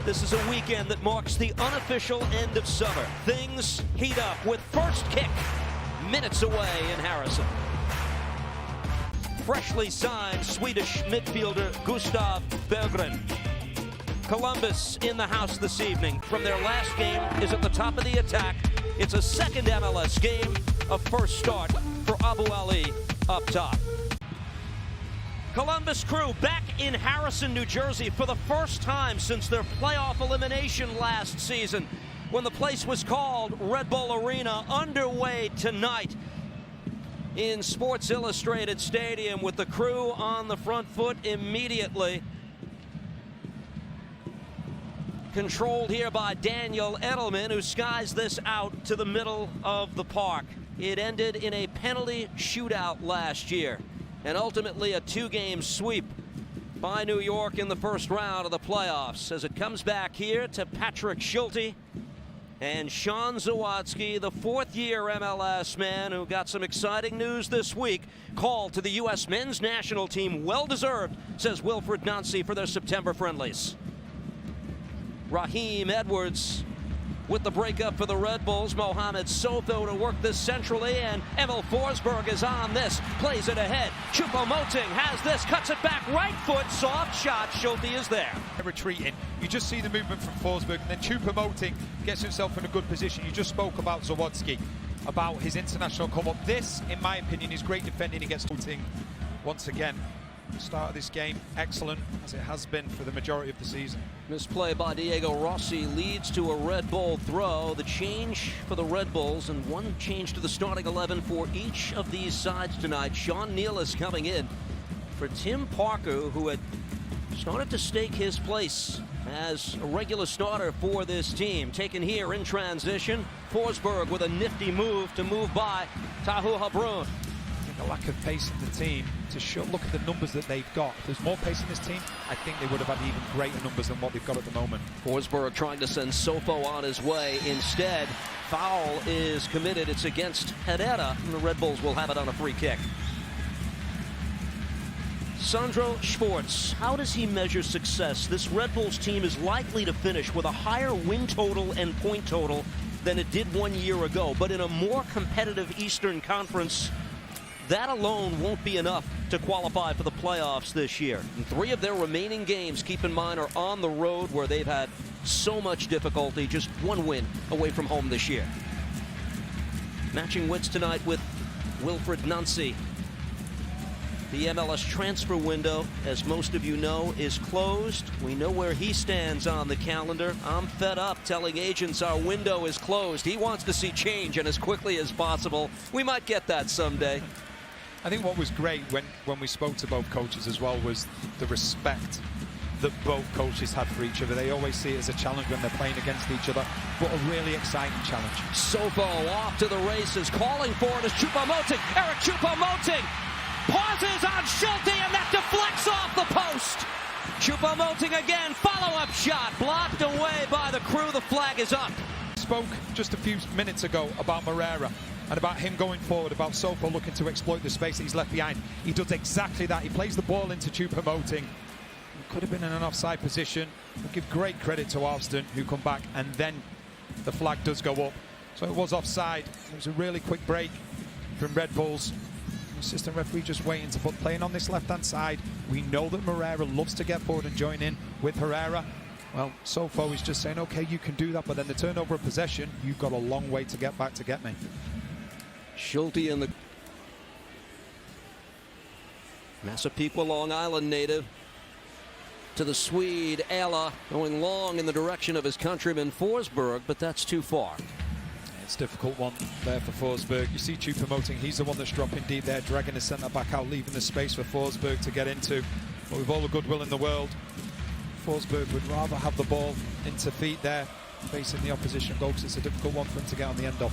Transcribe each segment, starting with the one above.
This is a weekend that marks the unofficial end of summer. Things heat up with first kick minutes away in Harrison. Freshly signed Swedish midfielder Gustav Berggren. Columbus in the house this evening from their last game is at the top of the attack. It's a second MLS game, a first start for Abu Ali up top. Columbus Crew back in Harrison, New Jersey for the first time since their playoff elimination last season when the place was called Red Bull Arena. Underway tonight in Sports Illustrated Stadium with the Crew on the front foot immediately. Controlled here by Daniel Edelman, who skies this out to the middle of the park. It ended in a penalty shootout last year and ultimately a two-game sweep by New York in the first round of the playoffs as it comes back here to Patrick Schulte and Sean Zawadski, the fourth-year MLS man who got some exciting news this week. Called to the U.S. men's national team, well-deserved, says Wilfred Nancy for their September friendlies. Raheem Edwards with the breakup for the Red Bulls. Mohamed Sotho to work this centrally, and Emil Forsberg is on this, plays it ahead. Choupo-Moting has this, cuts it back, right foot, soft shot. Schulte is there. Retreating. You just see the movement from Forsberg, and then Choupo-Moting gets himself in a good position. You just spoke about Zawadski, about his international come-up. This, in my opinion, is great defending against Moting once again. Start of this game excellent, as it has been for the majority of the season. Misplay by Diego Rossi leads to a Red Bull throw. The change for the Red Bulls, and one change to the starting 11 for each of these sides tonight. Sean Nealis coming in for Tim Parker, who had started to stake his place as a regular starter for this team. Taken here in transition. Forsberg with a nifty move to move by Tahu Habrun. The lack of pace in the team to look at the numbers that they've got. If there's more pace in this team, I think they would have had even greater numbers than what they've got at the moment. Forsberg trying to send Sofo on his way. Instead, foul is committed. It's against Herrera, and the Red Bulls will have it on a free kick. Sandro Schwartz, how does he measure success? This Red Bulls team is likely to finish with a higher win total and point total than it did 1 year ago, but in a more competitive Eastern Conference, that alone won't be enough to qualify for the playoffs this year. And 3 of their remaining games, keep in mind, are on the road where they've had so much difficulty. Just 1 win away from home this year. Matching wits tonight with Wilfred Nancy. The MLS transfer window, as most of you know, is closed. We know where he stands on the calendar. I'm fed up telling agents our window is closed. He wants to see change, and as quickly as possible. We might get that someday. I think what was great when we spoke to both coaches as well was the respect that both coaches had for each other. They always see it as a challenge when they're playing against each other, but a really exciting challenge. Sofo off to the races, calling for it is Choupo-Moting. Eric Choupo-Moting pauses on Schulte, and that deflects off the post. Choupo-Moting again, follow-up shot, blocked away by the Crew. The flag is up. Spoke just a few minutes ago about Moreira and about him going forward, about Sofo looking to exploit the space that he's left behind. He does exactly that. He plays the ball into Choupo-Moting. Could have been in an offside position. We'll give great credit to Alston, who come back, and then the flag does go up. So it was offside. It was a really quick break from Red Bulls. The assistant referee just waiting to put playing on this left-hand side. We know that Moreira loves to get forward and join in with Herrera. Well, Sofo is just saying, okay, you can do that, but then the turnover of possession, you've got a long way to get back to get me. Schulte in the Massapequa, Long Island native, to the Swede, Ella, going long in the direction of his countryman Forsberg, but that's too far. It's a difficult one there for Forsberg. You see Choupo-Moting, he's the one that's dropping deep there, dragging the centre-back out, leaving the space for Forsberg to get into. But with all the goodwill in the world, Forsberg would rather have the ball into feet there, facing the opposition goal, because it's a difficult one for him to get on the end of.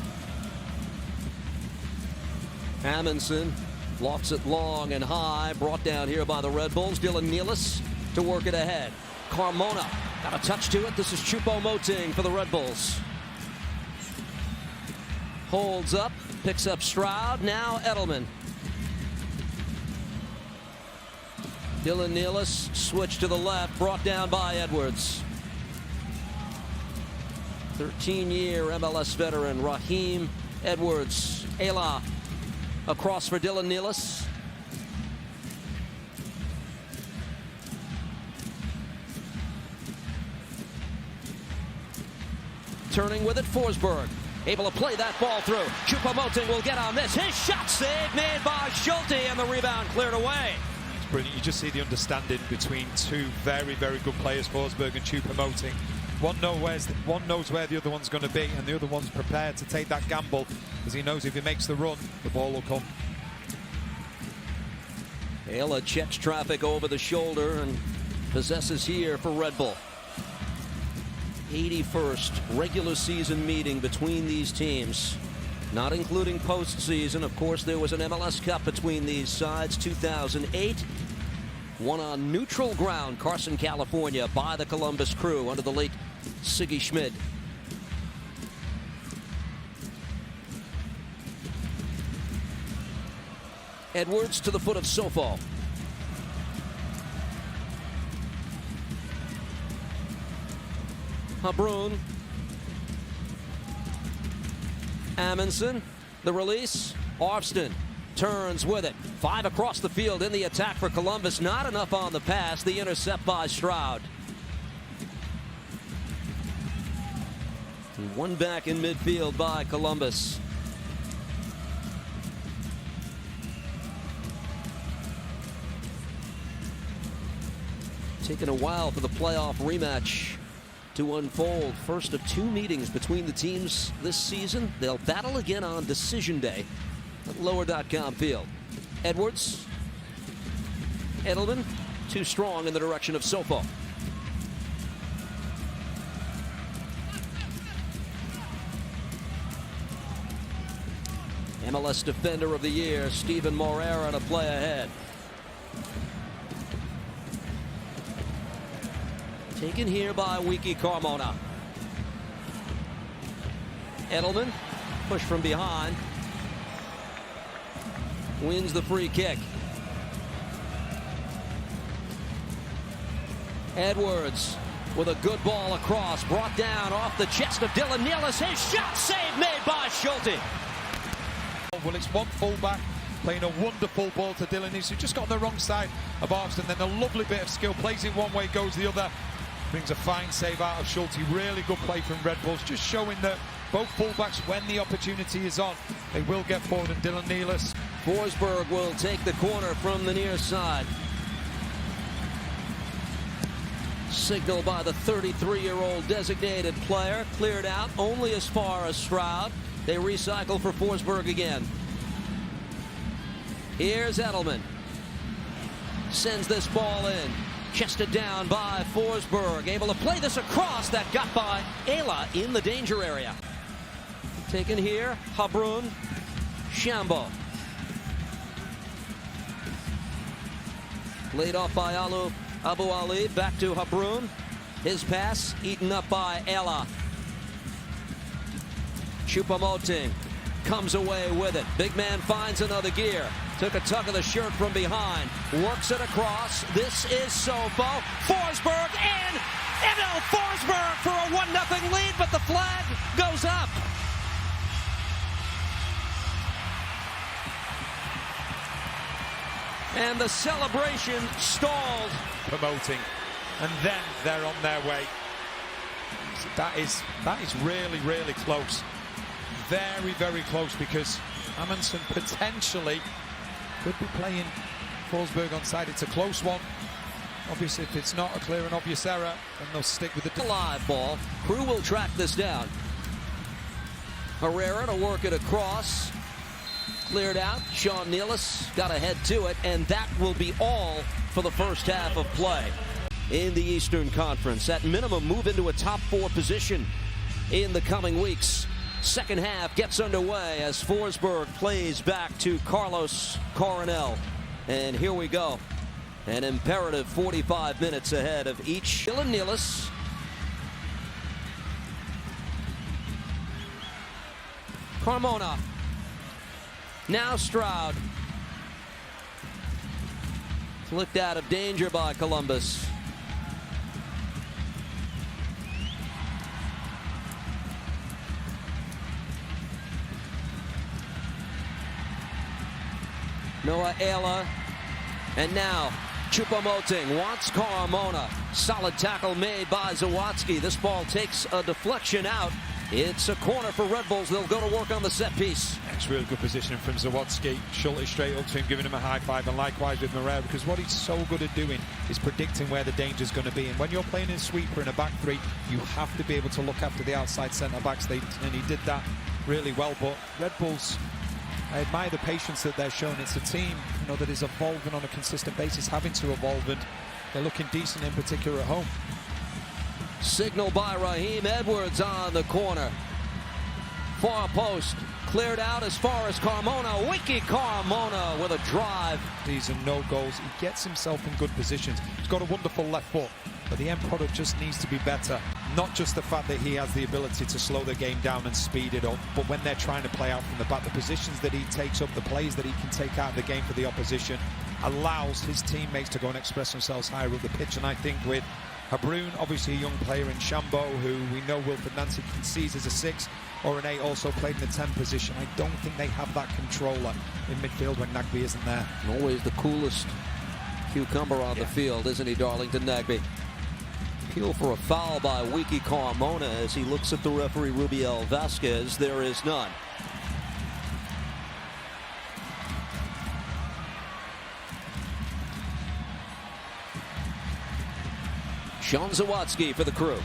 Amundsen lofts it long and high, brought down here by the Red Bulls. Dylan Nealis to work it ahead. Carmona got a touch to it. This is Choupo-Moting for the Red Bulls. Holds up, picks up Stroud, now Edelman. Dylan Nealis switch to the left, brought down by Edwards. 13-year MLS veteran Raheem Edwards. Ayla across for Dylan Nealis. Turning with it, Forsberg. Able to play that ball through. Choupo-Moting will get on this. His shot save made by Schulte, and the rebound cleared away. It's brilliant. You just see the understanding between two very, very good players, Forsberg and Choupo-Moting. One knows where the other one's going to be, and the other one's prepared to take that gamble, because he knows if he makes the run, the ball will come. Ayla checks traffic over the shoulder and possesses here for Red Bull. 81st regular season meeting between these teams, not including postseason. Of course, there was an MLS Cup between these sides, 2008. Won on neutral ground, Carson, California, by the Columbus Crew under the late Siggy Schmid. Edwards to the foot of Sofo. Habrun. Amundsen, the release. Arfston turns with it. 5 across the field in the attack for Columbus. Not enough on the pass. The intercept by Stroud. And one back in midfield by Columbus. Taking a while for the playoff rematch to unfold. First of 2 meetings between the teams this season. They'll battle again on decision day at lower.com field. Edwards. Edelman, too strong in the direction of Sofo. MLS Defender of the Year, Steven Moreira, to play ahead. Taken here by Wiki Carmona. Edelman, push from behind. Wins the free kick. Edwards with a good ball across. Brought down off the chest of Dylan Nealis. His shot save made by Schulte. Well, it's one fullback playing a wonderful ball to Dylan Nealis, who just got on the wrong side of Arfston. Then a lovely bit of skill. Plays it one way, goes the other. Brings a fine save out of Schulte. Really good play from Red Bulls, just showing that both fullbacks, when the opportunity is on, they will get forward. And Dylan Nealis. Forsberg will take the corner from the near side. Signal by the 33-year-old designated player. Cleared out only as far as Stroud. They recycle for Forsberg again. Here's Edelman. Sends this ball in. Chested down by Forsberg. Able to play this across. That got by Ayla in the danger area. Taken here. Habrun. Shambo. Laid off by Abu Ali. Back to Habrun. His pass eaten up by Ayla. Choupo-Moting comes away with it. Big man finds another gear. Took a tug of the shirt from behind. Works it across. This is Sofo. Forsberg in. Emil Forsberg for a 1-0 lead, but the flag goes up. And the celebration stalled. Promoting. And then they're on their way. That is really, really close. Very, very close, because Amundsen potentially could be playing Forsberg onside. It's a close one. Obviously, if it's not a clear and obvious error, then they'll stick with the live ball. Crew will track this down. Herrera to work it across. Cleared out. Sean Nealis got a head to it, and that will be all for the first half of play in the Eastern Conference. At minimum, move into a top 4 position in the coming weeks. Second half gets underway as Forsberg plays back to Carlos Coronel. And here we go. An imperative 45 minutes ahead of each. Dylan Nealis. Carmona. Now Stroud. Flicked out of danger by Columbus. Noah Ayala. And now Choupo-Moting wants Carmona. Solid tackle made by Zawadzki. This ball takes a deflection out. It's a corner for Red Bulls. They'll go to work on the set piece. It's really good positioning from Zawadzki. Schulte straight up to him, giving him a high five, and likewise with Moreira, because what he's so good at doing is predicting where the danger's going to be. And when you're playing in sweeper in a back three, you have to be able to look after the outside centre-backs, and he did that really well. But Red Bulls, I admire the patience that they're showing. It's a team, that is evolving on a consistent basis, having to evolve, and they're looking decent in particular at home. Signal by Raheem Edwards on the corner. Far post cleared out as far as Carmona. Wiki Carmona with a drive. These are no goals. He gets himself in good positions. He's got a wonderful left foot, but the end product just needs to be better. Not just the fact that he has the ability to slow the game down and speed it up, but when they're trying to play out from the back, the positions that he takes up, the plays that he can take out of the game for the opposition, allows his teammates to go and express themselves higher up the pitch. And I think with Habrun, obviously a young player in Shambo, who we know Wilfred Nancy can seize as a 6 or an 8, also played in the 10 position. I don't think they have that controller in midfield when Nagbe isn't there. Always the coolest cucumber on the field, isn't he, Darlington Nagbe? Appeal for a foul by Wiki Carmona as he looks at the referee, Rubiel Vasquez. There is none. Sean Zawadzki for the Crew.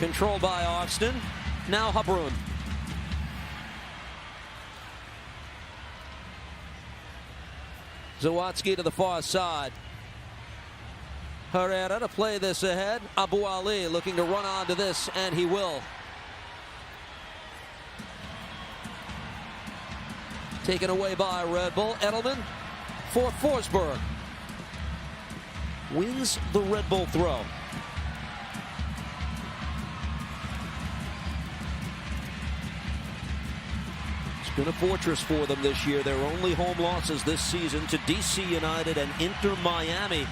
Controlled by Austin. Now Habrun. Zawadzki to the far side. Herrera to play this ahead. Abu Ali looking to run onto this, and he will. Taken away by Red Bull. Edelman for Forsberg. Wins the Red Bull throw. It's been a fortress for them this year. Their only home losses this season to DC United and Inter Miami.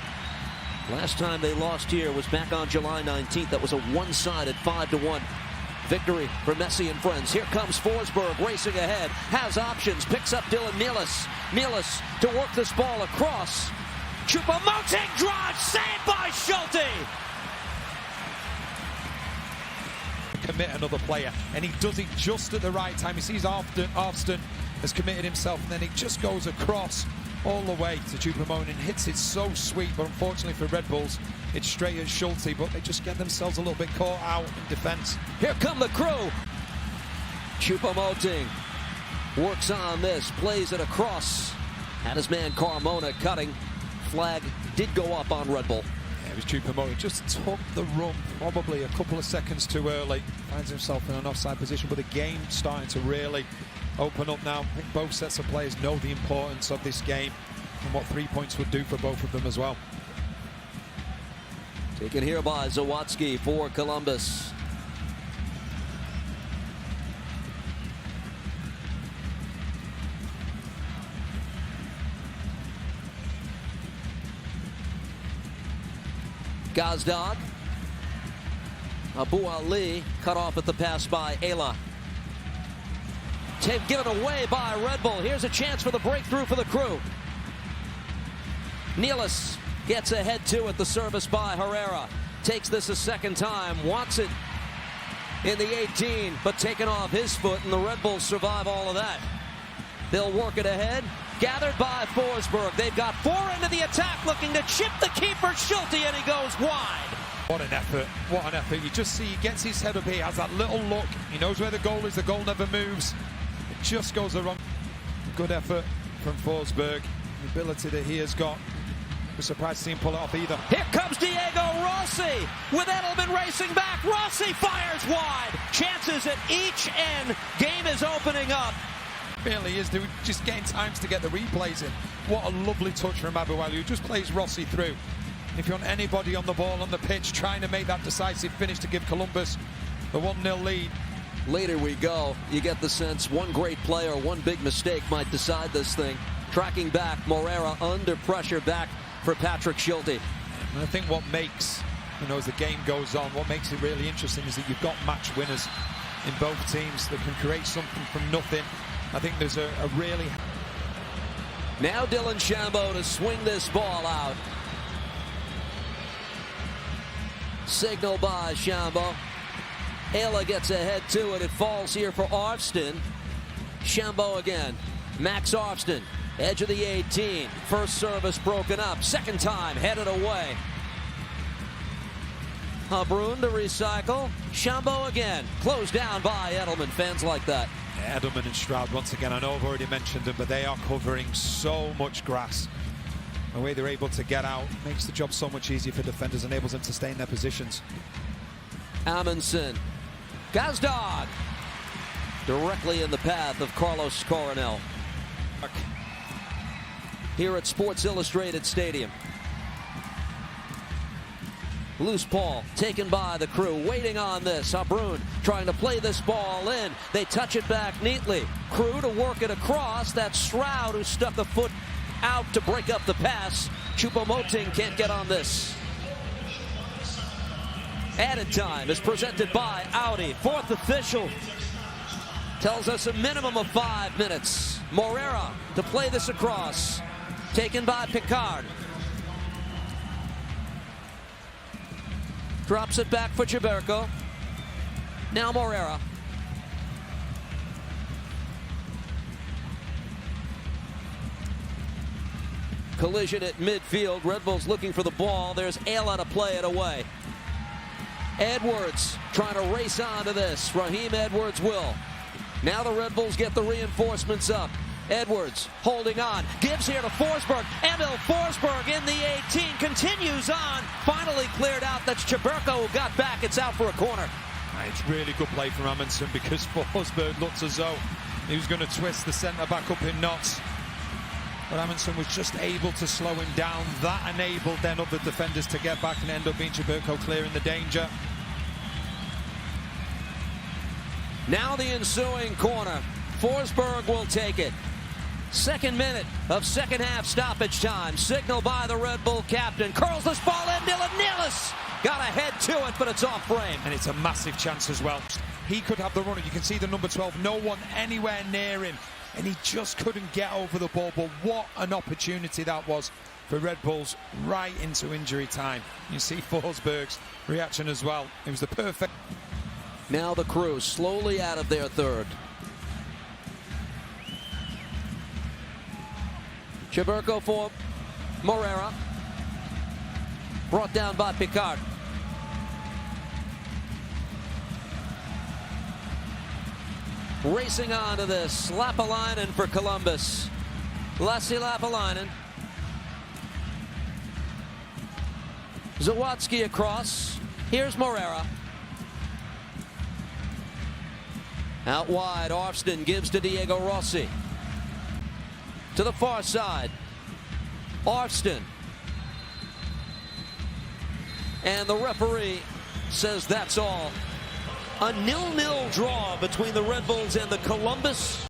Last time they lost here was back on July 19th. That was a one-sided 5-1 victory for Messi and friends. Here comes Forsberg racing ahead. Has options. Picks up Dylan Mielis. Mielis to work this ball across. Choupo-Moting drive. Saved by Schulte. Commit another player, and he does it just at the right time. He sees Austin has committed himself, and then he just goes across all the way to Choupo-Moting and hits it so sweet. But unfortunately for Red Bulls, it's straight at Schulte, but they just get themselves a little bit caught out in defense. Here come the Crew. Choupo-Moting works on this, plays it across. Had his man Carmona cutting. Flag did go up on Red Bull. Yeah, it was Choupo-Moting. Just took the run probably a couple of seconds too early. Finds himself in an offside position, but the game's starting to really open up now. I think both sets of players know the importance of this game and what 3 points would do for both of them as well. Taken here by Zawadzki for Columbus. Gazdag. Abu Ali cut off at the pass by Ayla. Given away by Red Bull. Here's a chance for the breakthrough for the Crew. Mielis gets ahead to it. The service by Herrera. Takes this a second time. Wants it in the 18, but taken off his foot, and the Red Bulls survive all of that. They'll work it ahead. Gathered by Forsberg. They've got 4 into the attack, looking to chip the keeper, Schulte, and he goes wide. What an effort. What an effort. You just see he gets his head up here, has that little look. He knows where the goal is. The goal never moves. It just goes the wrong. Good effort from Forsberg. The ability that he has got. We're surprised to see him pull it off either. Here comes Diego Rossi with Edelman racing back. Rossi fires wide. Chances at each end. Game is opening up. Really is. They're just getting times to get the replays in. What a lovely touch from Abu Ali, who just plays Rossi through. If you want anybody on the ball on the pitch trying to make that decisive finish to give Columbus the 1-0 lead. Later we go. You get the sense one great play or one big mistake might decide this thing. Tracking back, Moreira under pressure back for Patrick Schulte. And I think what makes You know, as the game goes on, what makes it really interesting is that you've got match winners in both teams that can create something from nothing. I think there's a really... Now Dylan Shambo to swing this ball out. Signal by Shambo. Ayla gets ahead to it. It falls here for Arvston. Shambo again. Max Arvston, edge of the 18. First service broken up. Second time headed away. Habrun to recycle. Shambo again. Closed down by Edelman. Fans like that. Edelman and Stroud, once again, I know I've already mentioned them, but they are covering so much grass. The way they're able to get out makes the job so much easier for defenders, enables them to stay in their positions. Amundsen. Gazdag. Directly in the path of Carlos Coronel. Here at Sports Illustrated Stadium. Loose ball taken by the Crew, waiting on this. Habrun trying to play this ball in. They touch it back neatly. Crew to work it across. That's Stroud who stuck a foot out to break up the pass. Choupo-Moting can't get on this. Added time is presented by Audi. Fourth official tells us a minimum of 5 minutes. Morera to play this across. Taken by Picard. Drops it back for Gilberto. Now Morera. Collision at midfield. Red Bulls looking for the ball. There's Ayla to play it away. Edwards trying to race onto this. Raheem Edwards will. Now the Red Bulls get the reinforcements up. Edwards holding on. Gives here to Forsberg. Emil Forsberg in the 18. Continues on. Finally cleared out. That's Gilberto who got back. It's out for a corner. It's really good play from Amundsen because Forsberg looked as though he was going to twist the centre back up in knots. But Amundsen was just able to slow him down. That enabled then other defenders to get back and end up being Gilberto clearing the danger. Now the ensuing corner. Forsberg will take it. Second minute of second half stoppage time. Signal by the Red Bull captain. Curls this ball in. Dylan Nilles got ahead to it, but it's off frame. And it's a massive chance as well. He could have the runner. You can see the number 12. No one anywhere near him. And he just couldn't get over the ball. But what an opportunity that was for Red Bulls right into injury time. You see Forsberg's reaction as well. It was the perfect... Now the Crew slowly out of their third. Gilberto for Morera. Brought down by Picard. Racing on to this. Lapalainen for Columbus. Lassi Lapalainen. Zawadzki across. Here's Morera. Out wide, Arvston gives to Diego Rossi. To the far side. Arvston. And the referee says that's all. A 0-0 draw between the Red Bulls and the Columbus